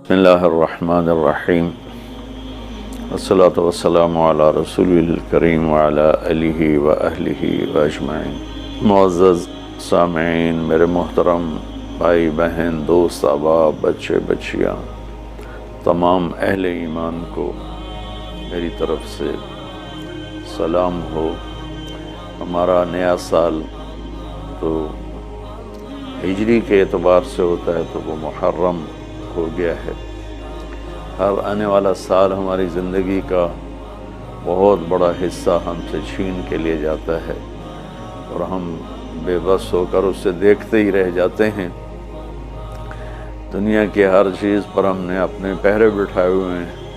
بسم اللہ الرحمن الرحیم والصلاة والسلام علی رسول الکریم وعلی آلہ وأہلہ وأجمعین۔ معزز سامعین، میرے محترم بھائی بہن، دوست احباب، بچے بچیاں، تمام اہل ایمان کو میری طرف سے سلام ہو۔ ہمارا نیا سال تو ہجری کے اعتبار سے ہوتا ہے تو وہ محرم ہو گیا ہے۔ ہر آنے والا سال ہماری زندگی کا بہت بڑا حصہ ہم سے چھین کے لے جاتا ہے اور ہم بے بس ہو کر اسے دیکھتے ہی رہ جاتے ہیں۔ دنیا کی ہر چیز پر ہم نے اپنے پہرے بٹھائے ہوئے ہیں،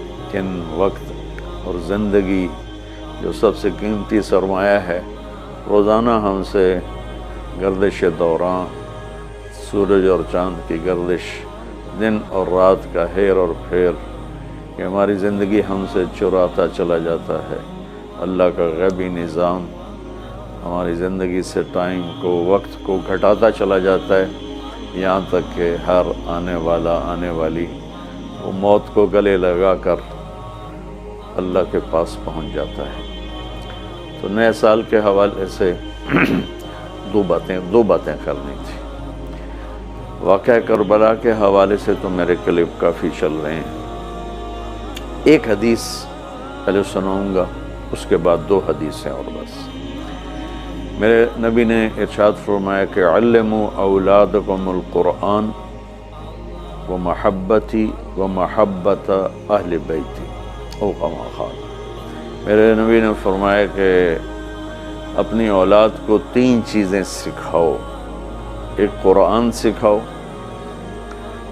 لیکن وقت اور زندگی جو سب سے قیمتی سرمایہ ہے، روزانہ ہم سے گردش دوران، سورج اور چاند کی گردش، دن اور رات کا ہیر اور پھیر، کہ ہماری زندگی ہم سے چراتا چلا جاتا ہے۔ اللہ کا غیبی نظام ہماری زندگی سے ٹائم کو، وقت کو گھٹاتا چلا جاتا ہے، یہاں تک کہ ہر آنے والی وہ موت کو گلے لگا کر اللہ کے پاس پہنچ جاتا ہے۔ تو نئے سال کے حوالے سے دو باتیں کرنی تھی۔ واقعہ کربلا کے حوالے سے تو میرے کلپ کافی چل رہے ہیں۔ ایک حدیث پہلے سناؤں گا، اس کے بعد دو حدیثیں اور بس۔ میرے نبی نے ارشاد فرمایا کہ علموا اولادکم القرآن ومحبتی ومحبت اہل بیتی او کما قال۔ میرے نبی نے فرمایا کہ اپنی اولاد کو تین چیزیں سکھاؤ۔ ایک قرآن سکھاؤ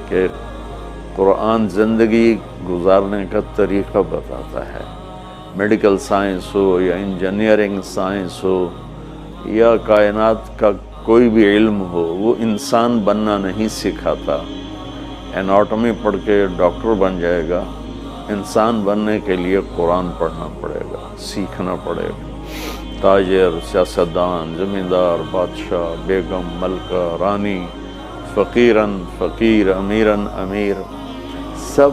کہ قرآن زندگی گزارنے کا طریقہ بتاتا ہے۔ میڈیکل سائنس ہو یا انجینئرنگ سائنس ہو یا کائنات کا کوئی بھی علم ہو، وہ انسان بننا نہیں سکھاتا۔ اناٹمی پڑھ کے ڈاکٹر بن جائے گا، انسان بننے کے لیے قرآن پڑھنا پڑے گا، سیکھنا پڑے گا۔ تاجر، سیاستدان، زمیندار، بادشاہ، بیگم، ملکہ، رانی، فقیراً فقیر، امیراً امیر، سب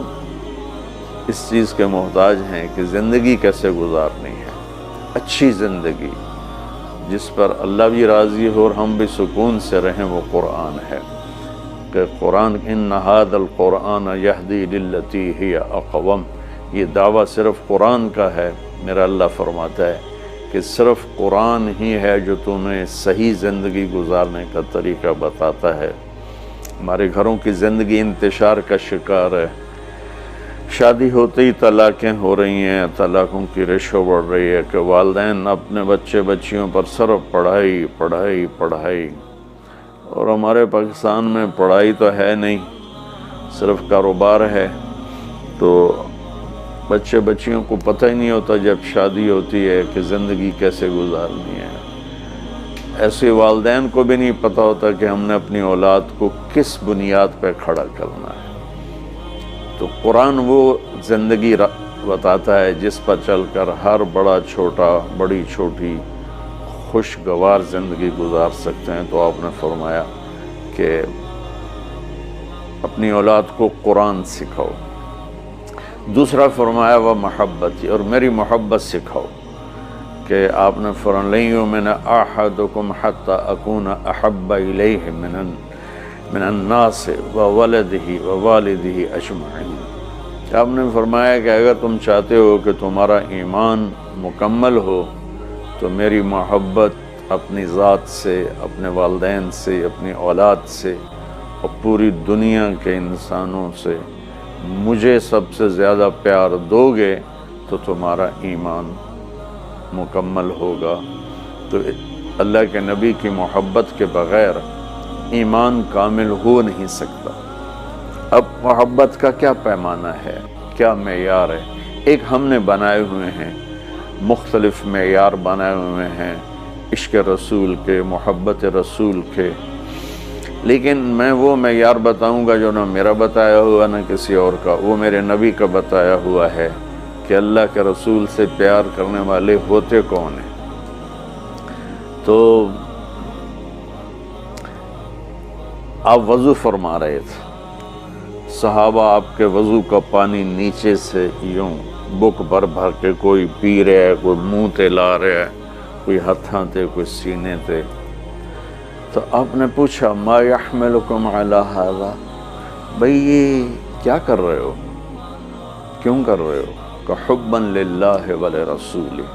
اس چیز کے محتاج ہیں کہ زندگی کیسے گزارنی ہے، اچھی زندگی جس پر اللہ بھی راضی ہو اور ہم بھی سکون سے رہیں، وہ قرآن ہے۔ کہ قرآن ان ھذا القرآن یہدی للتی ہی اقوم، یہ دعویٰ صرف قرآن کا ہے۔ میرا اللہ فرماتا ہے کہ صرف قرآن ہی ہے جو تمہیں صحیح زندگی گزارنے کا طریقہ بتاتا ہے۔ ہمارے گھروں کی زندگی انتشار کا شکار ہے۔ شادی ہوتے ہی طلاقیں ہو رہی ہیں، طلاقوں کی ریشو بڑھ رہی ہے کہ والدین اپنے بچے بچیوں پر صرف پڑھائی پڑھائی پڑھائی، اور ہمارے پاکستان میں پڑھائی تو ہے نہیں، صرف کاروبار ہے۔ تو بچے بچیوں کو پتہ ہی نہیں ہوتا جب شادی ہوتی ہے کہ زندگی کیسے گزارنی ہے۔ ایسے والدین کو بھی نہیں پتہ ہوتا کہ ہم نے اپنی اولاد کو کس بنیاد پہ کھڑا کرنا ہے۔ تو قرآن وہ زندگی بتاتا ہے جس پر چل کر ہر بڑا چھوٹا، بڑی چھوٹی خوشگوار زندگی گزار سکتے ہیں۔ تو آپ نے فرمایا کہ اپنی اولاد کو قرآن سکھاؤ۔ دوسرا فرمایا وہ محبت، اور میری محبت سکھاؤ، کہ آپ نے فرمایا لن یؤمن احدکم حتی اکون احب الیہ من الناس وولدہ ووالدہ اجمعین۔ آپ نے فرمایا کہ اگر تم چاہتے ہو کہ تمہارا ایمان مکمل ہو تو میری محبت اپنی ذات سے، اپنے والدین سے، اپنی اولاد سے اور پوری دنیا کے انسانوں سے مجھے سب سے زیادہ پیار دو گے تو تمہارا ایمان مکمل ہوگا۔ تو اللہ کے نبی کی محبت کے بغیر ایمان کامل ہو نہیں سکتا۔ اب محبت کا کیا پیمانہ ہے، کیا معیار ہے؟ ایک ہم نے بنائے ہوئے ہیں، مختلف معیار بنائے ہوئے ہیں عشق رسول کے، محبت رسول کے، لیکن میں وہ معیار بتاؤں گا جو نہ میرا بتایا ہوا نہ کسی اور کا، وہ میرے نبی کا بتایا ہوا ہے کہ اللہ کے رسول سے پیار کرنے والے ہوتے کون ہیں۔ تو آپ وضو فرما رہے تھے، صحابہ آپ کے وضو کا پانی نیچے سے یوں بک بھر بھر کے کوئی پی رہا ہے، کوئی منہ تے لا رہا ہے، کوئی ہتھاں تے، کوئی سینے تے۔ تو آپ نے پوچھا ما یحملکم علی ھذا، بھئی یہ کیا کر رہے ہو، کیوں کر رہے ہو؟ کہ حبا للہ ولرسولہ۔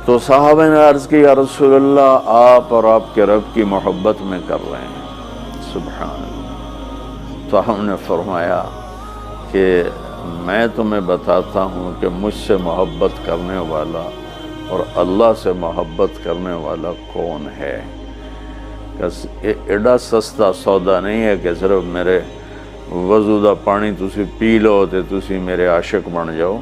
تو صحابہ نے عرض کی یا رسول اللہ آپ اور آپ کے رب کی محبت میں کر رہے ہیں۔ سبحان اللہ۔ تو ہم نے فرمایا کہ میں تمہیں بتاتا ہوں کہ مجھ سے محبت کرنے والا اور اللہ سے محبت کرنے والا کون ہے۔ ایڈا سستا سودا نہیں ہے کہ صرف میرے وضو دا پانی تسی پی لو تے تسی میرے عاشق بن جاؤ،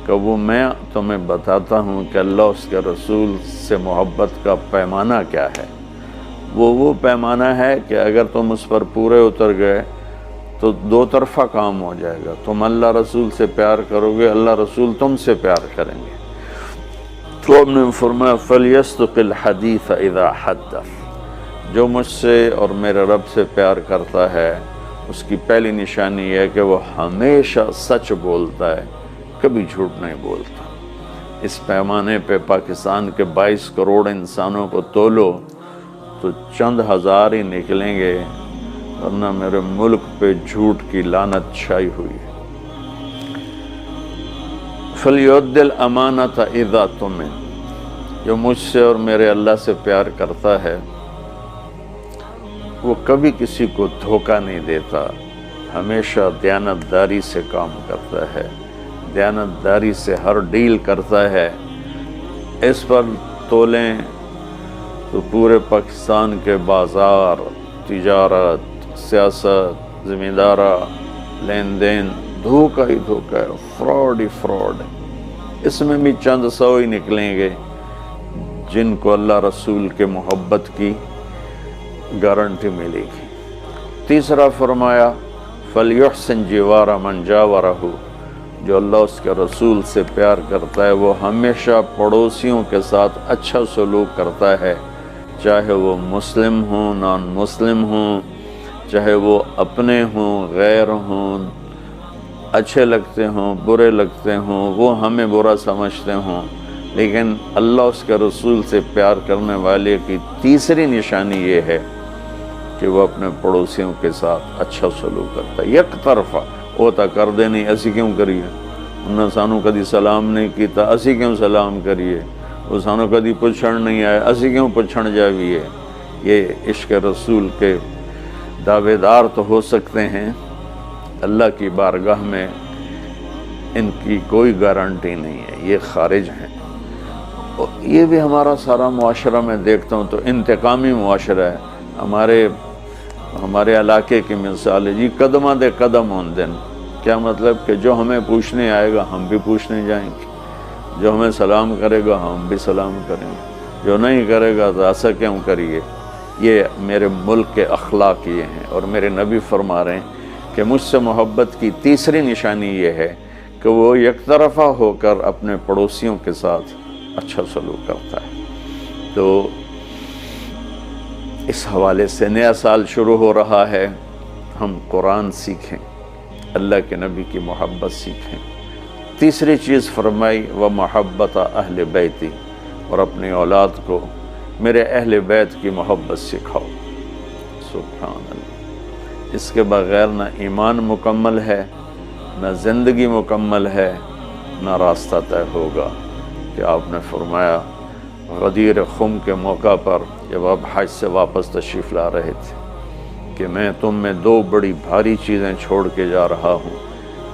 کہ وہ میں تمہیں بتاتا ہوں کہ اللہ اس کے رسول سے محبت کا پیمانہ کیا ہے۔ وہ پیمانہ ہے کہ اگر تم اس پر پورے اتر گئے تو دو طرفہ کام ہو جائے گا، تم اللہ رسول سے پیار کرو گے، اللہ رسول تم سے پیار کریں گے۔ تو ہم نے فرمایا فَلْيَصْدُقِ الْحَدِيثَ إِذَا حَدَّثَ، جو مجھ سے اور میرے رب سے پیار کرتا ہے اس کی پہلی نشانی یہ ہے کہ وہ ہمیشہ سچ بولتا ہے، کبھی جھوٹ نہیں بولتا۔ اس پیمانے پہ پاکستان کے 22 کروڑ انسانوں کو تولو تو چند ہزار ہی نکلیں گے، ورنہ میرے ملک پہ جھوٹ کی لعنت چھائی ہوئی ہے۔ فَلْيُؤَدِّ الْأَمَانَةَ إِذَا اؤْتُمِنَ، جو مجھ سے اور میرے اللہ سے پیار کرتا ہے وہ کبھی کسی کو دھوکہ نہیں دیتا، ہمیشہ دیانتداری سے کام کرتا ہے، دیانتداری سے ہر ڈیل کرتا ہے۔ اس پر تولیں تو پورے پاکستان کے بازار، تجارت، سیاست، زمیندارہ، لین دین دھوکہ ہی دھوکہ ہے، فراڈ ہی فراڈ ہے۔ اس میں بھی چند سو ہی نکلیں گے جن کو اللہ رسول کے محبت کی گارنٹی ملے گی۔ تیسرا فرمایا فَلْيُحْسِنْ جِوَارَ مَنْ جَاوَرَهُ، جو اللہ اس کے رسول سے پیار کرتا ہے وہ ہمیشہ پڑوسیوں کے ساتھ اچھا سلوک کرتا ہے، چاہے وہ مسلم ہوں نان مسلم ہوں، چاہے وہ اپنے ہوں غیر ہوں، اچھے لگتے ہوں برے لگتے ہوں، وہ ہمیں برا سمجھتے ہوں، لیکن اللہ اس کے رسول سے پیار کرنے والے کی تیسری نشانی یہ ہے کہ وہ اپنے پڑوسیوں کے ساتھ اچھا سلوک کرتا ہے۔ یک طرفہ وہ تا کر دے نہیں، اسی کیوں کریے، انہوں سانو کدی سلام نہیں کیتا، اسی کیوں سلام کریے، وہ سانو کدی پوچھن نہیں آئے، اسی کیوں پوچھن جاویے۔ یہ عشق رسول کے دعوے دار تو ہو سکتے ہیں، اللہ کی بارگاہ میں ان کی کوئی گارنٹی نہیں ہے، یہ خارج ہیں۔ یہ بھی ہمارا سارا معاشرہ میں دیکھتا ہوں تو انتقامی معاشرہ ہے۔ ہمارے علاقے کی مثال ہے جی، قدمہ دے قدم ہون دن، کیا مطلب کہ جو ہمیں پوچھنے آئے گا ہم بھی پوچھنے جائیں گے، جو ہمیں سلام کرے گا ہم بھی سلام کریں گے، جو نہیں کرے گا تو ایسا کیوں کریے۔ یہ میرے ملک کے اخلاق یہ ہیں، اور میرے نبی فرما رہے ہیں کہ مجھ سے محبت کی تیسری نشانی یہ ہے کہ وہ یک طرفہ ہو کر اپنے پڑوسیوں کے ساتھ اچھا سلوک کرتا ہے۔ تو اس حوالے سے نیا سال شروع ہو رہا ہے، ہم قرآن سیکھیں، اللہ کے نبی کی محبت سیکھیں۔ تیسری چیز فرمائی وَمَحَبَّةَ أَهْلِ بَيْتِ، اور اپنی اولاد کو میرے اہل بیت کی محبت سکھاؤ۔ سبحان اللہ، اس کے بغیر نہ ایمان مکمل ہے، نہ زندگی مکمل ہے، نہ راستہ طے ہوگا۔ کہ آپ نے فرمایا غدیر خم کے موقع پر جب آپ حج سے واپس تشریف لا رہے تھے کہ میں تم میں دو بڑی بھاری چیزیں چھوڑ کے جا رہا ہوں،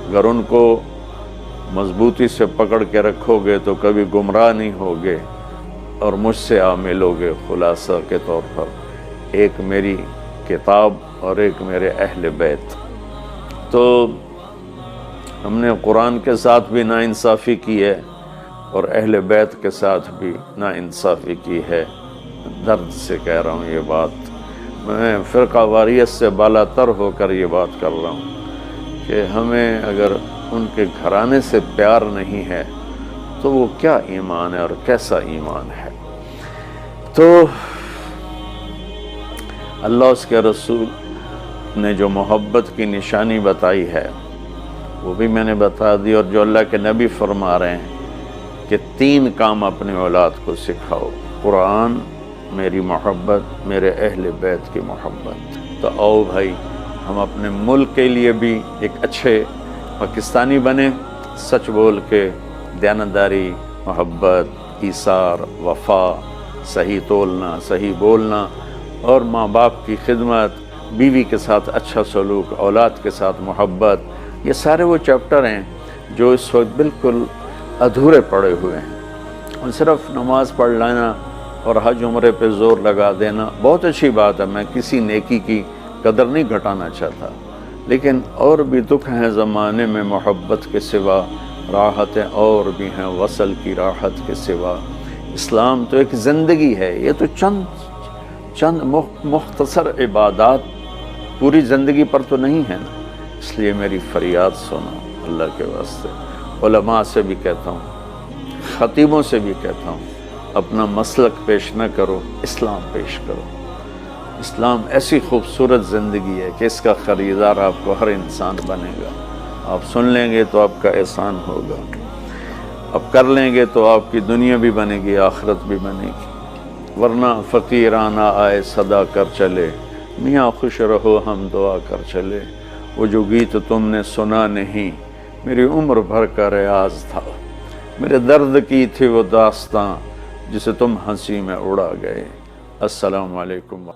اگر ان کو مضبوطی سے پکڑ کے رکھو گے تو کبھی گمراہ نہیں ہوگے اور مجھ سے عامل ہوگے۔ خلاصہ کے طور پر ایک میری کتاب اور ایک میرے اہل بیت۔ تو ہم نے قرآن کے ساتھ بھی ناانصافی کی ہے اور اہل بیت کے ساتھ بھی ناانصافی کی ہے۔ درد سے کہہ رہا ہوں یہ بات، میں فرقہ واریت سے بالا تر ہو کر یہ بات کر رہا ہوں کہ ہمیں اگر ان کے گھرانے سے پیار نہیں ہے تو وہ کیا ایمان ہے اور کیسا ایمان ہے۔ تو اللہ اس کے رسول نے جو محبت کی نشانی بتائی ہے وہ بھی میں نے بتا دی، اور جو اللہ کے نبی فرما رہے ہیں کہ 3 کام اپنی اولاد کو سکھاؤ: قرآن، میری محبت، میرے اہل بیت کی محبت۔ تو آؤ بھائی، ہم اپنے ملک کے لیے بھی ایک اچھے پاکستانی بنیں، سچ بول کے، دیانتداری، محبت، ایثار، وفا، صحیح تولنا، صحیح بولنا، اور ماں باپ کی خدمت، بیوی کے ساتھ اچھا سلوک، اولاد کے ساتھ محبت، یہ سارے وہ چیپٹر ہیں جو اس وقت بالکل ادھورے پڑے ہوئے ہیں۔ اور صرف نماز پڑھ لینا اور حج عمرے پہ زور لگا دینا بہت اچھی بات ہے، میں کسی نیکی کی قدر نہیں گھٹانا چاہتا، لیکن اور بھی دکھ ہیں زمانے میں محبت کے سوا، راحتیں اور بھی ہیں وصل کی راحت کے سوا۔ اسلام تو ایک زندگی ہے، یہ تو چند مختصر عبادات پوری زندگی پر تو نہیں ہے نا۔ اس لیے میری فریاد سنو اللہ کے واسطے، علماء سے بھی کہتا ہوں، خطیبوں سے بھی کہتا ہوں، اپنا مسلک پیش نہ کرو، اسلام پیش کرو۔ اسلام ایسی خوبصورت زندگی ہے کہ اس کا خریدار آپ کو ہر انسان بنے گا۔ آپ سن لیں گے تو آپ کا احسان ہوگا، اب کر لیں گے تو آپ کی دنیا بھی بنے گی، آخرت بھی بنے گی، ورنہ فقیرانہ آئے صدا کر چلے، میاں خوش رہو ہم دعا کر چلے، وہ جو گیت تم نے سنا نہیں میری عمر بھر کا ریاض تھا، میرے درد کی تھی وہ داستاں جسے تم ہنسی میں اڑا گئے۔ السلام علیکم۔